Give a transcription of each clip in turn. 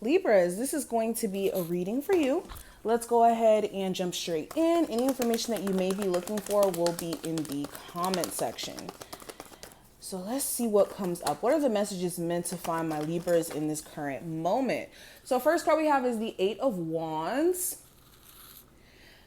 Libras, this is going to be a reading for you. Let's go ahead and jump straight in. Any information that you may be looking for will be in the comment section. So let's see what comes up. What are the messages meant to find my Libras in this current moment? So first card we have is the Eight of Wands.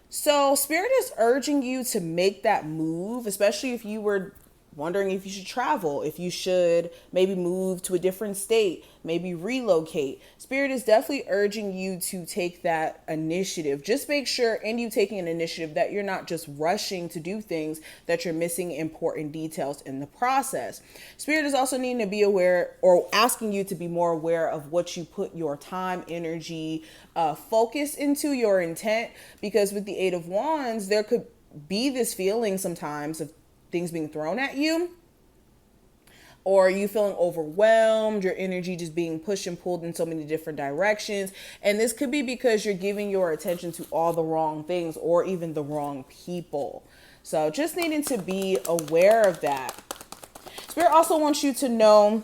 So Spirit is urging you to make that move, especially if you were wondering if you should travel, if you should maybe move to a different state, maybe relocate. Spirit is definitely urging you to take that initiative. Just make sure in you taking an initiative that you're not just rushing to do things, that you're missing important details in the process. Spirit is also needing to be aware, or asking you to be more aware of what you put your time, energy, focus into, your intent, because with the Eight of Wands, there could be this feeling sometimes of things being thrown at you, or you feeling overwhelmed, your energy just being pushed and pulled in so many different directions. And this could be because you're giving your attention to all the wrong things or even the wrong people. So just needing to be aware of that. Spirit also wants you to know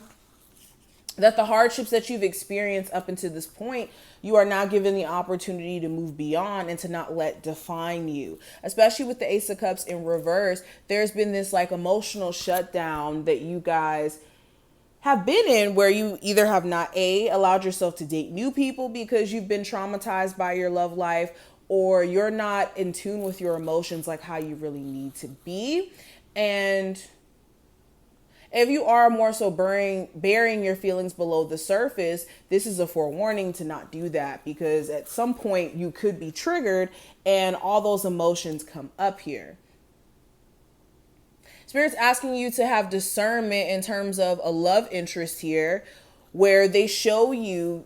that the hardships that you've experienced up until this point, you are now given the opportunity to move beyond and to not let define you. Especially with the Ace of Cups in reverse, there's been this like emotional shutdown that you guys have been in, where you either have not allowed yourself to date new people because you've been traumatized by your love life, or you're not in tune with your emotions like how you really need to be. And if you are more so burying your feelings below the surface, this is a forewarning to not do that, because at some point you could be triggered and all those emotions come up here. Spirit's asking you to have discernment in terms of a love interest here, where they show you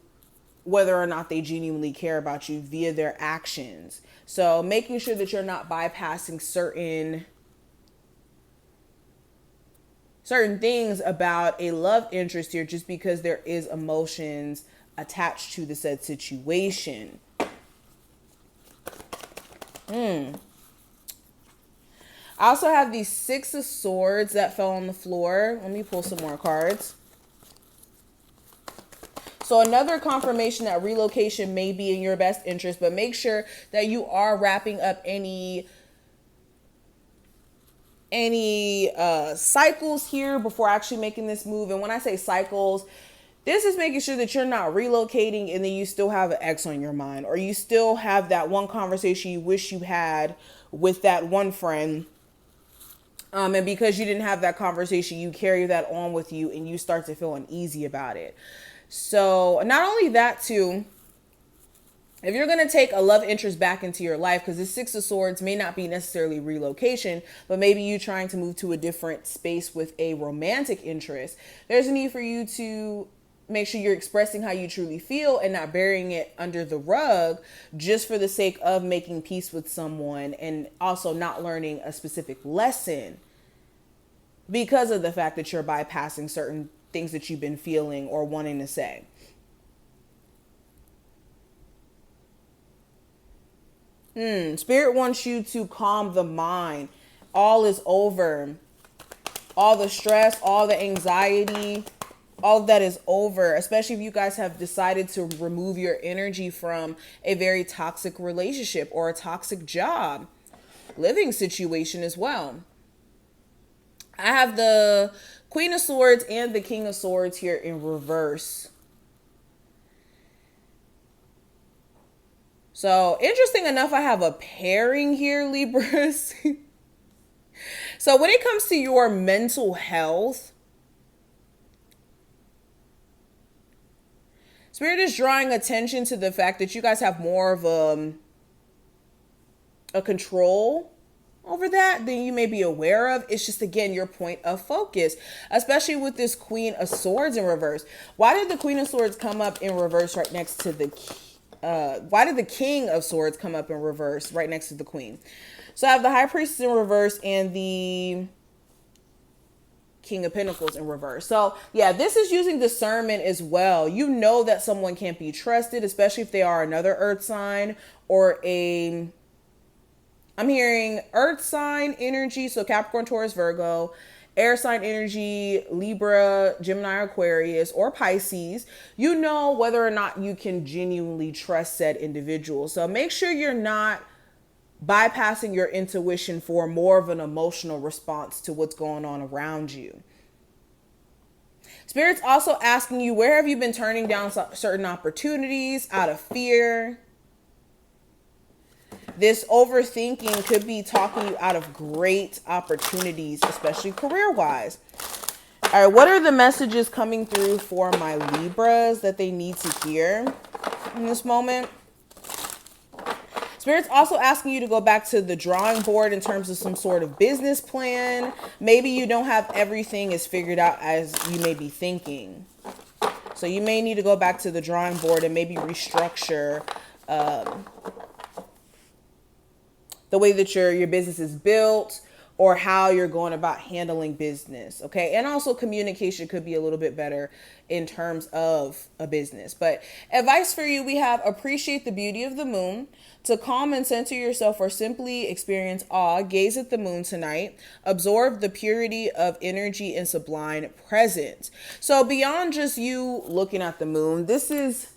whether or not they genuinely care about you via their actions. So making sure that you're not bypassing certain things about a love interest here just because there is emotions attached to the said situation. I also have the Six of Swords that fell on the floor. Let me pull some more cards. So another confirmation that relocation may be in your best interest, but make sure that you are wrapping up any cycles here before actually making this move. And when I say cycles, this is making sure that you're not relocating and then you still have an ex on your mind, or you still have that one conversation you wish you had with that one friend. And because you didn't have that conversation, you carry that on with you and you start to feel uneasy about it. So not only that too, if you're going to take a love interest back into your life, because the Six of Swords may not be necessarily relocation, but maybe you trying to move to a different space with a romantic interest, there's a need for you to make sure you're expressing how you truly feel and not burying it under the rug just for the sake of making peace with someone, and also not learning a specific lesson because of the fact that you're bypassing certain things that you've been feeling or wanting to say. Spirit wants you to calm the mind. All is over. All the stress, all the anxiety, all of that is over, especially if you guys have decided to remove your energy from a very toxic relationship or a toxic job, living situation as well. I have the Queen of Swords and the King of Swords here in reverse. So interesting enough, I have a pairing here, Libras. So when it comes to your mental health, Spirit is drawing attention to the fact that you guys have more of a control over that than you may be aware of. It's just, again, your point of focus, especially with this Queen of Swords in reverse. Why did the Queen of Swords come up in reverse right next to the why did the King of Swords come up in reverse right next to the Queen? So I have the High Priestess in reverse and the King of Pentacles in reverse. So yeah, this is using discernment as well. You know that someone can't be trusted, especially if they are another earth sign or I'm hearing earth sign energy. So Capricorn, Taurus, Virgo, air sign energy, Libra, Gemini, Aquarius, or Pisces, you know whether or not you can genuinely trust said individual. So make sure you're not bypassing your intuition for more of an emotional response to what's going on around you. Spirit's also asking you, where have you been turning down certain opportunities out of fear? This overthinking could be talking you out of great opportunities, especially career-wise. All right, what are the messages coming through for my Libras that they need to hear in this moment? Spirit's also asking you to go back to the drawing board in terms of some sort of business plan. Maybe you don't have everything as figured out as you may be thinking. So you may need to go back to the drawing board and maybe restructure the way that your business is built, or how you're going about handling business. Okay. And also communication could be a little bit better in terms of a business. But advice for you, we have: appreciate the beauty of the moon. To calm and center yourself, or simply experience awe, gaze at the moon tonight. Absorb the purity of energy and sublime presence. So beyond just you looking at the moon, this is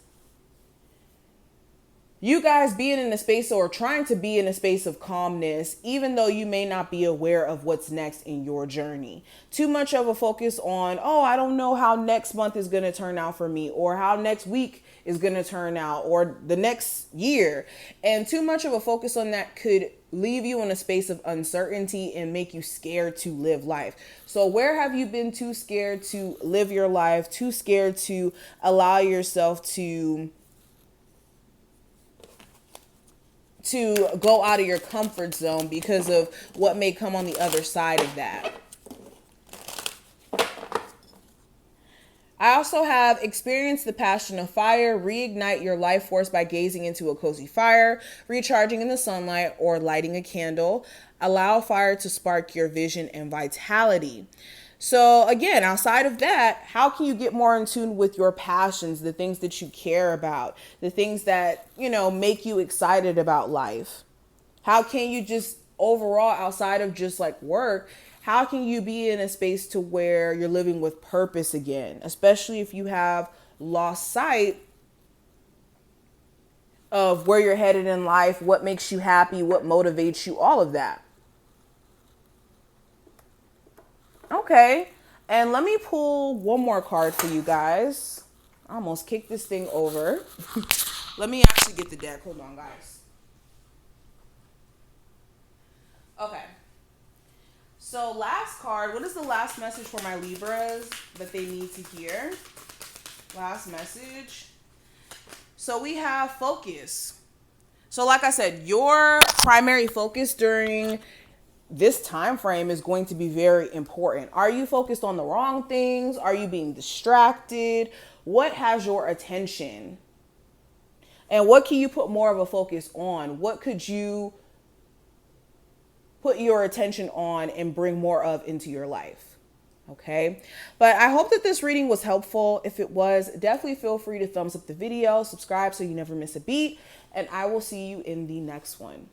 you guys being in a space, or trying to be in a space of calmness, even though you may not be aware of what's next in your journey. Too much of a focus on, oh, I don't know how next month is going to turn out for me, or how next week is going to turn out, or the next year. And too much of a focus on that could leave you in a space of uncertainty and make you scared to live life. So where have you been too scared to live your life, too scared to allow yourself to go out of your comfort zone because of what may come on the other side of that? I also have: experienced the passion of fire. Reignite your life force by gazing into a cozy fire, recharging in the sunlight, or lighting a candle. Allow fire to spark your vision and vitality. So again, outside of that, how can you get more in tune with your passions, the things that you care about, the things that, make you excited about life? How can you just overall, outside of just like work, how can you be in a space to where you're living with purpose again, especially if you have lost sight of where you're headed in life, what makes you happy, what motivates you, all of that. Okay, and let me pull one more card for you guys. I almost kicked this thing over. Let me actually get the deck. Hold on, guys. Okay. So last card, what is the last message for my Libras that they need to hear? Last message. So we have focus. So like I said, your primary focus during this time frame is going to be very important. Are you focused on the wrong things? Are you being distracted? What has your attention? And what can you put more of a focus on? What could you put your attention on and bring more of into your life? Okay. But I hope that this reading was helpful. If it was, definitely feel free to thumbs up the video, subscribe so you never miss a beat, and I will see you in the next one.